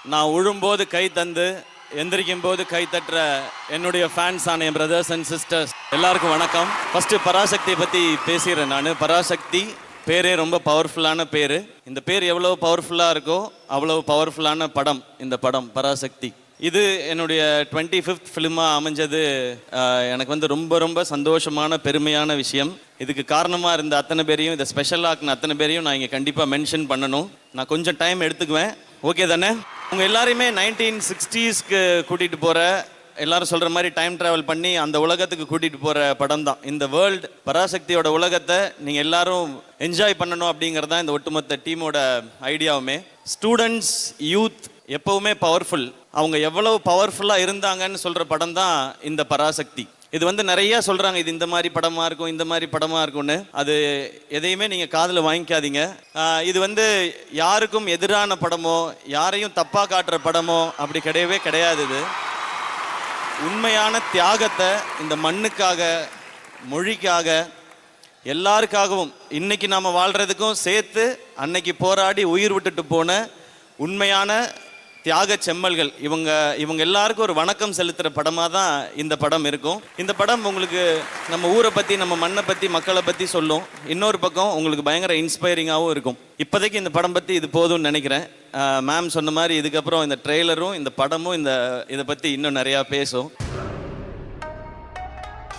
நான் உழும்போது கை தந்து எந்திரிக்கும் போது கை தட்டுற என்னுடைய ஃபேன்ஸ் ஆன என் பிரதர்ஸ் அண்ட் சிஸ்டர்ஸ் எல்லாருக்கும் வணக்கம். ஃபர்ஸ்ட் பராசக்தியை பற்றி பேசிடுறேன். நான் பராசக்தி பேரே ரொம்ப பவர்ஃபுல்லான பேர். இந்த பேர் எவ்வளோ பவர்ஃபுல்லாக இருக்கோ அவ்வளோ பவர்ஃபுல்லான படம் இந்த படம் பராசக்தி. இது என்னுடைய 25th ஃபிலிமாக அமைஞ்சது எனக்கு வந்து ரொம்ப ரொம்ப சந்தோஷமான பெருமையான விஷயம். இதுக்கு காரணமாக இருந்த அத்தனை பேரையும், இதை ஸ்பெஷல் ஆக்குன அத்தனை பேரையும் நான் இங்கே கண்டிப்பாக மென்ஷன் பண்ணணும். நான் கொஞ்சம் டைம் எடுத்துக்குவேன், ஓகே தானே? உங்கள் எல்லாரையுமே 1960ஸ்க்கு கூட்டிகிட்டு போகிற, எல்லாரும் சொல்கிற மாதிரி டைம் ட்ராவல் பண்ணி அந்த உலகத்துக்கு கூட்டிகிட்டு போகிற படம் தான் இந்த வேர்ல்டு. பராசக்தியோட உலகத்தை நீங்கள் எல்லாரும் என்ஜாய் பண்ணணும் அப்படிங்கிறது தான் இந்த ஒட்டுமொத்த டீமோட ஐடியாவுமே. ஸ்டூடெண்ட்ஸ், யூத் எப்போவுமே பவர்ஃபுல். அவங்க எவ்வளவு பவர்ஃபுல்லாக இருந்தாங்கன்னு சொல்கிற படம் தான் இந்த பராசக்தி. இது வந்து நிறைய சொல்கிறாங்க, இது இந்த மாதிரி படமாக இருக்கும், இந்த மாதிரி படமாக இருக்கும்னு. அது எதையுமே நீங்கள் காதில் வாங்கிக்காதீங்க. இது வந்து யாருக்கும் எதிரான படமோ யாரையும் தப்பாக காட்டுற படமோ அப்படி கிடையவே கிடையாது. இது உண்மையான தியாகத்தை இந்த மண்ணுக்காக, மொழிக்காக, எல்லாருக்காகவும் இன்னைக்கு நாம் வாழ்கிறதுக்கும் சேர்த்து அன்னைக்கு போராடி உயிர் விட்டுட்டு போன உண்மையான தியாக செம்மல்கள் இவங்க எல்லாருக்கும் ஒரு வணக்கம் செலுத்துகிற படமாக தான் இந்த படம் இருக்கும். இந்த படம் உங்களுக்கு நம்ம ஊரை பற்றி, நம்ம மண்ணை பற்றி, மக்களை பற்றி சொல்லும். இன்னொரு பக்கம் உங்களுக்கு பயங்கர இன்ஸ்பைரிங்காகவும் இருக்கும். இப்போதைக்கு இந்த படம் பற்றி இது போதும்னு நினைக்கிறேன். மேம் சொன்ன மாதிரி இதுக்கப்புறம் இந்த ட்ரெய்லரும் இந்த படமும் இதை பற்றி இன்னும் நிறையா பேசும்.